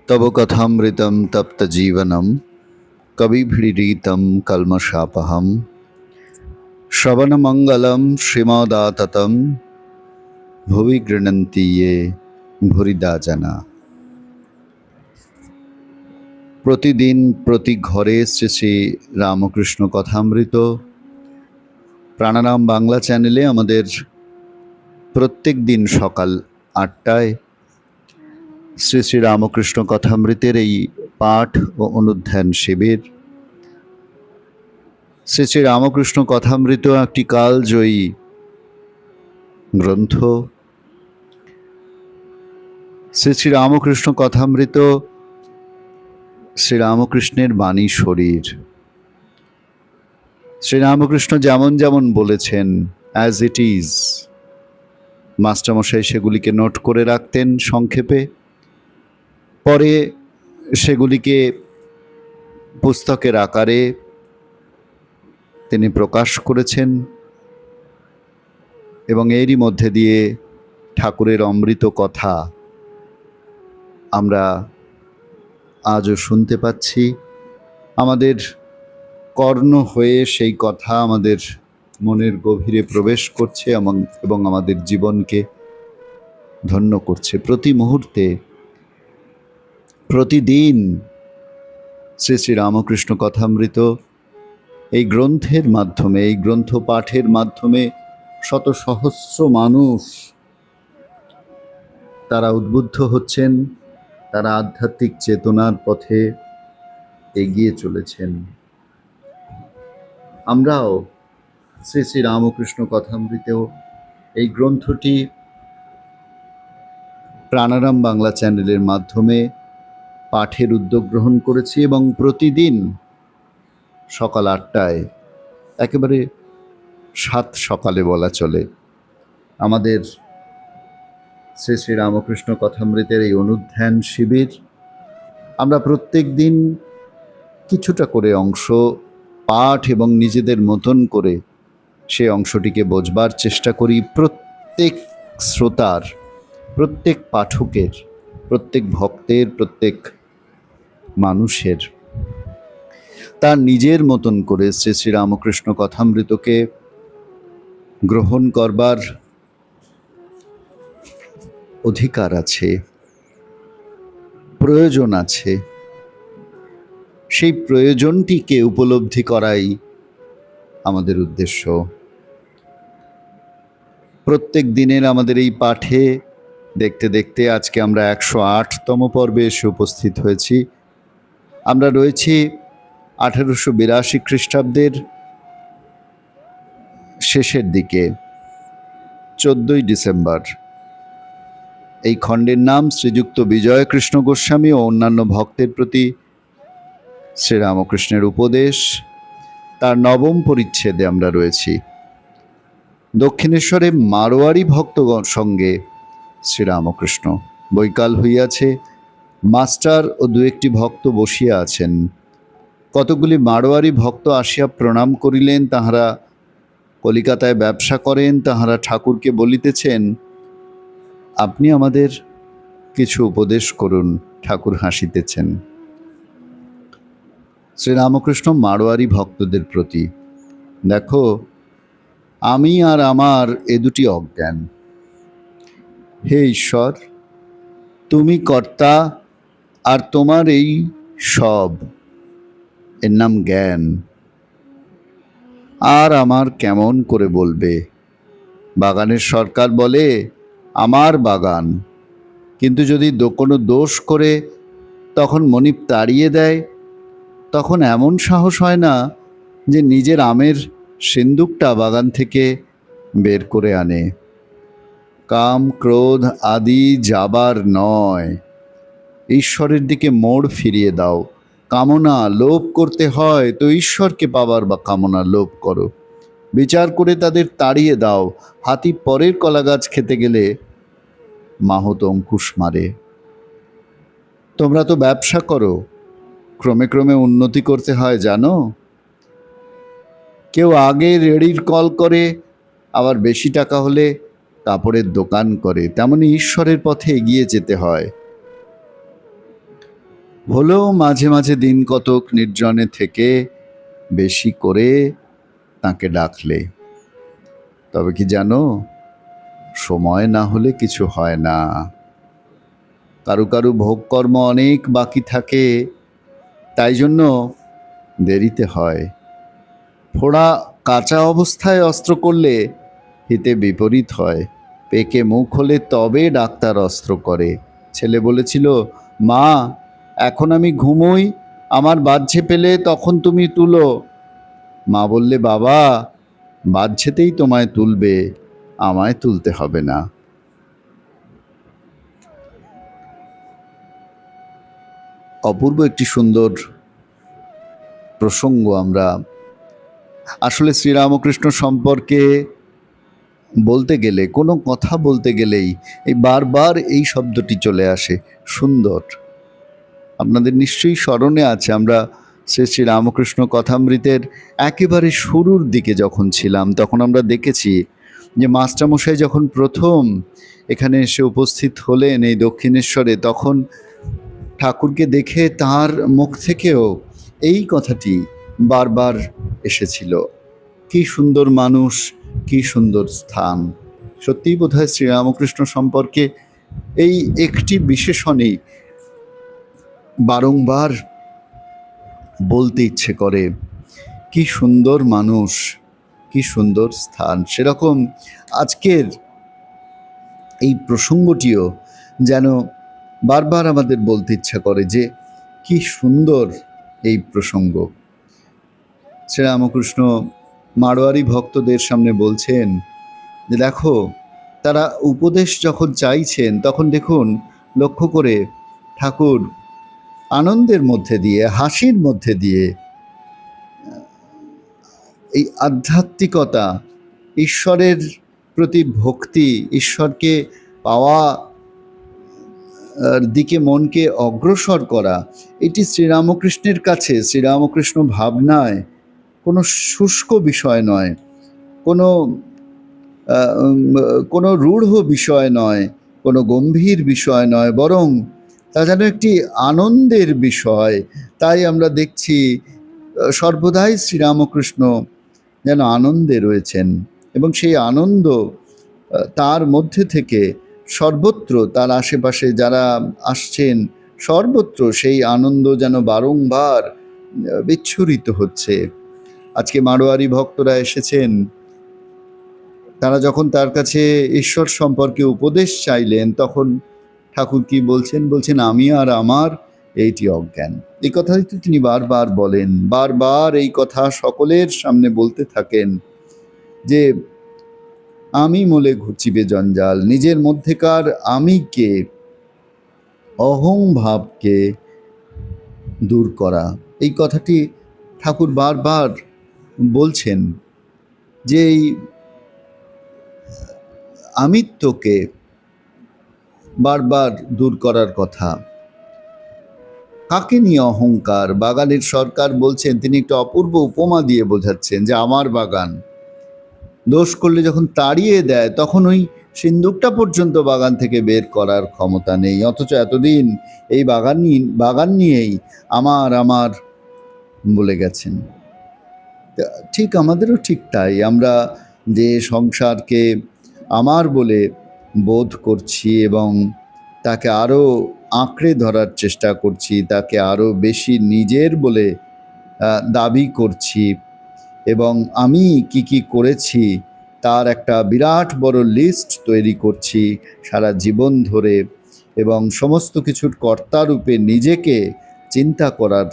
तव कथामृतं तप्तजीवनं कविभिरीडितं कल्मषापहं श्रवणमङ्गलं श्रीमदाततं भुवि गृह्णन्ति ये भूरिदा जना। প্রতিদিন প্রতি ঘরে শ্রী শ্রী রামকৃষ্ণ কথামৃত প্রাণারাম বাংলা চ্যানেলে আমাদের প্রত্যেক দিন সকাল ৮টায় শ্রী শ্রী রামকৃষ্ণ কথামৃতের এই পাঠ ও অনুধ্যান শিবির। শ্রী শ্রী রামকৃষ্ণ কথামৃত একটি কালজয়ী গ্রন্থ। শ্রী শ্রী রামকৃষ্ণ কথামৃত শ্রীরামকৃষ্ণের বাণী শরীর। শ্রীরামকৃষ্ণ যেমন যেমন বলেছেন অ্যাজ ইট ইজ, মাস্টারমশাই সেগুলিকে নোট করে রাখতেন সংক্ষেপে, পরে সেগুলিকে পুস্তকের আকারে তিনি প্রকাশ করেছেন এবং এরই মধ্যে দিয়ে ঠাকুরের অমৃত কথা আমরা আজও শুনতে পাচ্ছি। আমাদের কর্ণ হয়ে সেই কথা আমাদের মনের গভীরে প্রবেশ করছে এবং আমাদের জীবনকে ধন্য করছে। প্রতি মুহূর্তে প্রতিদিন শ্রী শ্রী রামকৃষ্ণ কথামৃত এই গ্রন্থের মাধ্যমে, এই গ্রন্থ পাঠের মাধ্যমে শত সহস্র মানুষ তারা উদ্বুদ্ধ হচ্ছেন, তারা আধ্যাত্মিক চেতনার পথে এগিয়ে চলেছেন। আমরাও শ্রী শ্রী রামকৃষ্ণ কথামৃতেও এই গ্রন্থটি প্রাণারাম বাংলা চ্যানেলের মাধ্যমে পাঠের উদ্যোগ গ্রহণ করেছি এবং প্রতিদিন সকাল ৮টায়, একেবারে সাত সকালে বলা চলে, আমাদের শ্রী শ্রী রামকৃষ্ণ কথামৃতের এই অনুধ্যান শিবির। আমরা প্রত্যেক দিন কিছুটা করে অংশ পাঠ এবং নিজেদের মতন করে সেই অংশটিকে বোঝবার চেষ্টা করি। প্রত্যেক শ্রোতার, প্রত্যেক পাঠকের, প্রত্যেক ভক্তের, প্রত্যেক মানুষের তার নিজের মতন করে শ্রী শ্রী রামকৃষ্ণ কথামৃতকে গ্রহণ করবার অধিকার আছে, প্রয়োজন আছে। সেই প্রয়োজনটিকে উপলব্ধি করাই আমাদের উদ্দেশ্য। প্রত্যেক দিনের আমাদের এই পাঠে দেখতে দেখতে আজকে আমরা ১০৮তম পর্বে এসে উপস্থিত হয়েছি। আমরা রয়েছি ১৮৮২ খ্রিস্টাব্দের শেষের দিকে, ১৪ই ডিসেম্বর। এই খণ্ডের নাম শ্রীযুক্ত বিজয় কৃষ্ণ গোস্বামী ও অন্যান্য ভক্তের প্রতি শ্রীরামকৃষ্ণের উপদেশ, তার ৯ম পরিচ্ছেদে আমরা রয়েছি। দক্ষিণেশ্বরে মারোয়ারি ভক্তগণ সঙ্গে শ্রীরামকৃষ্ণ। বৈকাল হইয়াছে, মাস্টার ও দু একটি ভক্ত বসিয়া আছেন। কতগুলি মারোয়ারি ভক্ত আসিয়া প্রণাম করিলেন। তাহারা কলিকাতায় ব্যবসা করেন। তাহারা ঠাকুরকে বলিতেছেন, আপনি আমাদের কিছু উপদেশ করুন। ঠাকুর হাসিতেছেন। শ্রীরামকৃষ্ণ মারোয়ারি ভক্তদের প্রতি, দেখো, আমি আর আমার এ দুটি অজ্ঞান। হে ঈশ্বর, তুমি কর্তা আর তোমার এই সব, এর নাম জ্ঞান। আর আমার কেমন করে বলবে? বাগানের সরকার বলে আমার বাগান, কিন্তু যদি কোনো দোষ করে তখন মনিব তাড়িয়ে দেয়, তখন এমন সাহস হয় না যে নিজের আমের সিন্দুকটা বাগান থেকে বের করে আনে। কাম ক্রোধ আদি যাবার নয়, ঈশ্বরের দিকে মোড় ফিরিয়ে দাও। কামনা লোভ করতে হয় তো ঈশ্বরকে পাবার বা কামনা লোভ করো। বিচার করে তাদের তাড়িয়ে দাও। হাতি পরের কলা গাছ খেতে গেলে মাহুত অঙ্কুশ মারে। তোমরা তো ব্যবসা করো, ক্রমে ক্রমে উন্নতি করতে হয় জানো। কেউ আগে রেড়ির কল করে, আবার বেশি টাকা হলে কাপড়ের দোকান করে। তেমনি ঈশ্বরের পথে এগিয়ে যেতে হয়। হলেও মাঝে মাঝে দিন কতক নির্জনে থেকে বেশি করে তাকে ডাকলে। তবে কি জানো, সময় না হলে কিছু হয় না। কারু কারু ভোগকর্ম অনেক বাকি থাকে, তাই জন্য দেরিতে হয়। ফোড়া কাঁচা অবস্থায় অস্ত্র করলে হিতে বিপরীত হয়। পেকে মুখ হলে তবে ডাক্তার অস্ত্র করে। ছেলে বলেছিল, মা এখন আমি ঘুমোই, আমার বাহ্যে পেলে তখন তুমি তুলো। মা বললে, বাবা বাহ্যেতেই তোমায় তুলবে, আমায় তুলতে হবে না। অপূর্ব একটি সুন্দর প্রসঙ্গ। আমরা আসলে শ্রীরামকৃষ্ণ সম্পর্কে বলতে গেলে, কোনো কথা বলতে গেলেই এই বারবার এই শব্দটি চলে আসে, সুন্দর। আপনাদের নিশ্চয়ই স্মরণে আছে, আমরা শ্রী শ্রী রামকৃষ্ণ কথামৃতের একেবারে শুরুর দিকে যখন ছিলাম তখন আমরা দেখেছি যে মাস্টারমশাই যখন প্রথম এখানে এসে উপস্থিত হলেন এই দক্ষিণেশ্বরে, তখন ঠাকুরকে দেখে তার মুখ থেকেও এই কথাটি বারবার এসেছিল, কি সুন্দর মানুষ, কি সুন্দর স্থান। সত্যিই বোধহয় শ্রীরামকৃষ্ণ সম্পর্কে এই একটি বিশেষণেই বারংবার বলতে ইচ্ছে করে, কি সুন্দর মানুষ, কি সুন্দর স্থান। সেরকম আজকের এই প্রসঙ্গটিও যেন বারবার আমাদের বলতে ইচ্ছা করে যে কি সুন্দর এই প্রসঙ্গ। শ্রীরামকৃষ্ণ মারোয়ারি ভক্তদের সামনে বলছেন যে দেখো, তারা উপদেশ যখন চাইছেন তখন দেখুন লক্ষ্য করে ঠাকুর আনন্দের মধ্যে দিয়ে, হাসির মধ্যে দিয়ে এই আধ্যাত্মিকতা, ঈশ্বরের প্রতি ভক্তি, ঈশ্বরকে পাওয়া দিকে মনকে অগ্রসর করা, এটি শ্রীরামকৃষ্ণের কাছে, শ্রীরামকৃষ্ণ ভাবনায় কোনো শুষ্ক বিষয় নয়, কোনো কোনো রূঢ় বিষয় নয়, কোনো গম্ভীর বিষয় নয়, বরং তা যেন একটি আনন্দের বিষয়। তাই আমরা দেখছি সর্বদাই শ্রীরামকৃষ্ণ যেন আনন্দে রয়েছেন, এবং সেই আনন্দ তার মধ্যে থেকে সর্বত্র, তার আশেপাশে যারা আসছেন সর্বত্র সেই আনন্দ যেন বারংবার বিচ্ছুরিত হচ্ছে। আজকে মারোয়ারি ভক্তরা এসেছেন, তারা যখন তার কাছে ঈশ্বর সম্পর্কে উপদেশ চাইলেন তখন ঠাকুর কি বলছেন, বলছেন আমি আর আমার এইটি অজ্ঞান। এই কথাই তো তিনি বারবার বলেন, বারবার এই কথা সকলের সামনে বলতে থাকেন যে আমি মলে ঘুচিবে জঞ্জাল, নিজের মধ্যেকার আমিকে, অহং ভাবকে দূর করা। এই কথাটি ঠাকুর বারবার বলছেন যে এই আমিত্বকে বারবার দূর করার কথা। কাকে নিয়ে অহংকার? বাগানের সরকার বলছেন, তিনি একটা অপূর্ব উপমা দিয়ে বোঝাচ্ছেন যে আমার বাগান, দোষ করলে যখন তাড়িয়ে দেয় তখন ওই সিন্দুকটা পর্যন্ত বাগান থেকে বের করার ক্ষমতা নেই, অথচ এতদিন এই বাগান নিয়েই আমার আমার বলে গেছেন। ঠিক আমাদেরও ঠিক তাই, আমরা যে সংসারকে আমার বলে বোধ করছি এবং তাকে আরও আঁকড়ে ধরার চেষ্টা করছি, তাকে আরও বেশি নিজের বলে দাবি করছি, এবং আমি কি কি করেছি তার একটা বিরাট বড় লিস্ট তৈরি করছি সারা জীবন ধরে, এবং সমস্ত কিছুর কর্তারূপে নিজেকে চিন্তা করার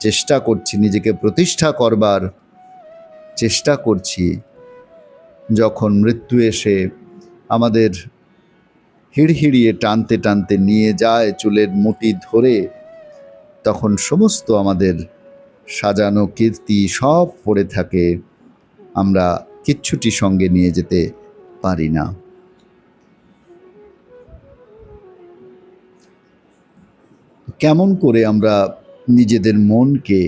চেষ্টা করছি, নিজেকে প্রতিষ্ঠা করবার চেষ্টা করছি। যখন মৃত্যু এসে আমাদের হিড়হিড়িয়ে টানতে টানতে নিয়ে যায় চুলের মুঠি ধরে, তখন সমস্ত আমাদের সাজানো কীর্তি সব পড়ে থাকে, আমরা কিচ্ছুটি সঙ্গে নিয়ে যেতে পারি না। কেমন করে আমরা নিজেদের মনকে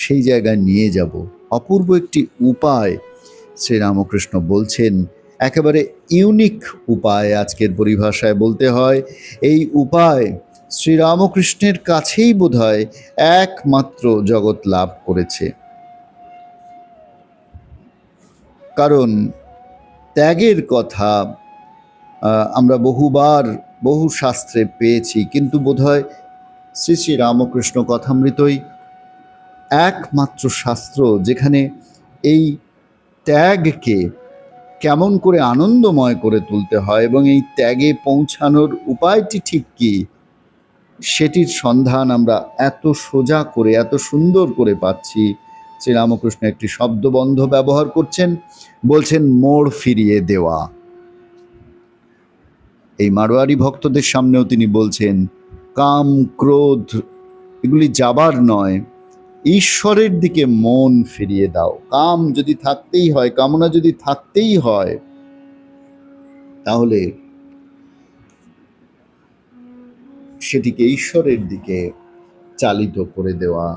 সেই জায়গায় নিয়ে যাব? অপূর্ব একটি উপায় শ্রীরামকৃষ্ণ বলছেন, একেবারে ইউনিক উপায়। আজকের পরিভাষায় বলতে হয়, এই উপায় শ্রীরামকৃষ্ণের কাছেই বোধহয় একমাত্র জগৎ লাভ করেছে। কারণ ত্যাগের কথা আমরা বহুবার বহু শাস্ত্রে পেয়েছি, কিন্তু বোধহয় শ্রী শ্রী রামকৃষ্ণ কথামৃতই একমাত্র শাস্ত্র যেখানে এই ত্যাগকে কেমন করে আনন্দময় করে তুলতে হয় এবং এই ত্যাগে পৌঁছানোর উপায়টি ঠিক কী, সেটির সন্ধান আমরা এত সোজা করে, এত সুন্দর করে পাচ্ছি। শ্রীরামকৃষ্ণ একটি শব্দবন্ধ ব্যবহার করছেন, বলছেন মোড় ফিরিয়ে দেওয়া। এই মারোয়ারি ভক্তদের সামনেও তিনি বলছেন, কাম ক্রোধ এগুলি যাবার নয়, ঈশ্বরের দিকে মন ফিরিয়ে দাও। কাম যদি থাকতেই হয়, কামনা যদি থাকতেই হয়, তাহলে সেটিকে ঈশ্বরের দিকে চালিত করে দেওয়া।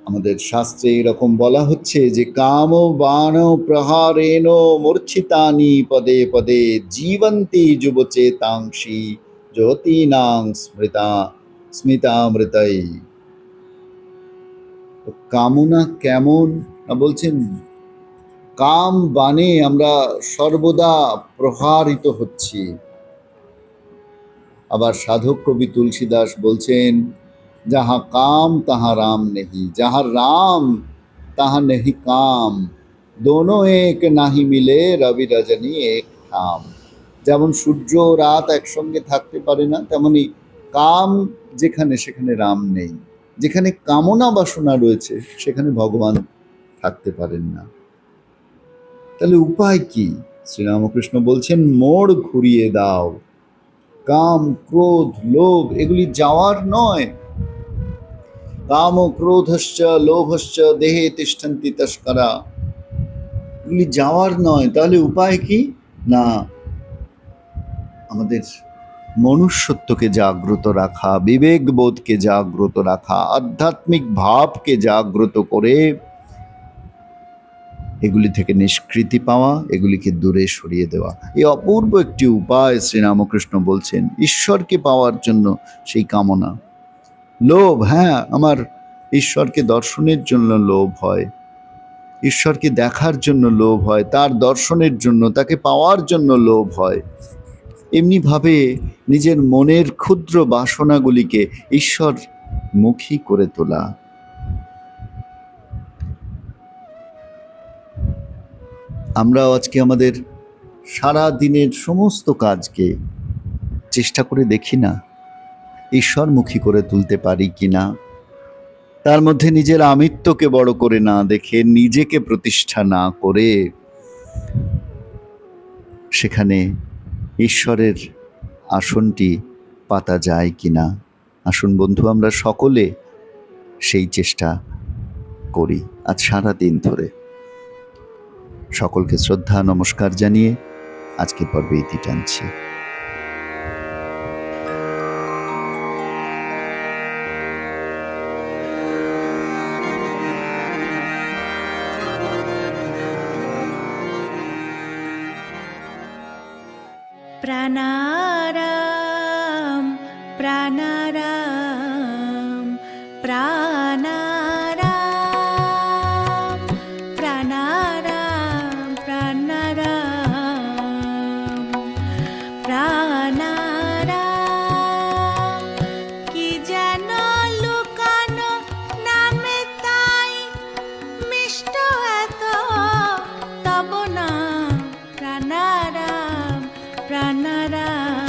আমাদের শাস্ত্রে এরকম বলা হচ্ছে যে কাম বাণ প্রহারেণ মূর্ছিতানি পদে পদে জীবন্তি যুবচেতাংশি জ্যোতিনাং স্মিতামৃতৈ। কামনা কেমন না বলছেন, কাম বাণে আমরা সর্বদা প্রহারিত হচ্ছি। আবার সাধক কবি তুলসীদাস বলছেন, যাহা কাম তাহা রাম নেহি, যাহা রাম তাহা নেহি কাম, দোনো এক নাহি মিলে রবি রজনী এক ধাম। যেমন সূর্য রাত একসঙ্গে থাকতে পারে না, তেমনি কাম যেখানে সেখানে রাম নেই, যেখানে কামনা বাসনা রয়েছে সেখানে ভগবান থাকতে পারেন না। তাহলে উপায় কি? শ্রীরামকৃষ্ণ বলছেন, মোড় ঘুরিয়ে দাও। কাম ক্রোধ লোভ এগুলি যাওয়ার নয়। কাম ক্রোধশ্চ লোভশ্চ দেহে তিষ্ঠন্তি তস্করা, এগুলি যাওয়ার নয়। তাহলে উপায় কি? না, আমাদের মনুষ্যত্বকে জাগ্রত রাখা, বিবেকবোধকে জাগ্রত রাখা, আধ্যাত্মিক ভাবকে জাগ্রত করে এগুলি থেকে নিষ্কৃতি পাওয়া, এগুলিকে দূরে সরিয়ে দেওয়া। এই অপূর্ব একটি উপায় শ্রীরামকৃষ্ণ বলছেন। ঈশ্বরকে পাওয়ার জন্য সেই কামনা, লোভ, হ্যাঁ, আমার ঈশ্বরকে দর্শনের জন্য লোভ হয়, ঈশ্বরকে দেখার জন্য লোভ হয়, তার দর্শনের জন্য, তাকে পাওয়ার জন্য লোভ হয়। এমনিভাবে নিজের মনের ক্ষুদ্র বাসনাগুলিকে ঈশ্বরমুখী করে তোলা। আমরাও আজকে আমাদের সারা দিনের সমস্ত কাজকে চেষ্টা করে দেখি না ঈশ্বরমুখী করে তুলতে পারি কিনা। তার মধ্যে নিজের আমিত্বকে বড় করে না দেখে, নিজেকে প্রতিষ্ঠা না করে সেখানে ঈশ্বরের আসনটি পাতা যায় কিনা। আসুন বন্ধু, আমরা সকলে সেই চেষ্টা করি আজ সারা দিন ধরে। সকলকে শ্রদ্ধা নমস্কার জানিয়ে আজকে পর্বে ইতি টানছি। প্রাণারাম প্রাণারাম প্রাণারাম প্রাণারাম প্রাণারাম প্রাণারাম। কি যেন লুকানো নামে তাই মিষ্ট এত তব নাম প্রাণারাম প্রাণারাম।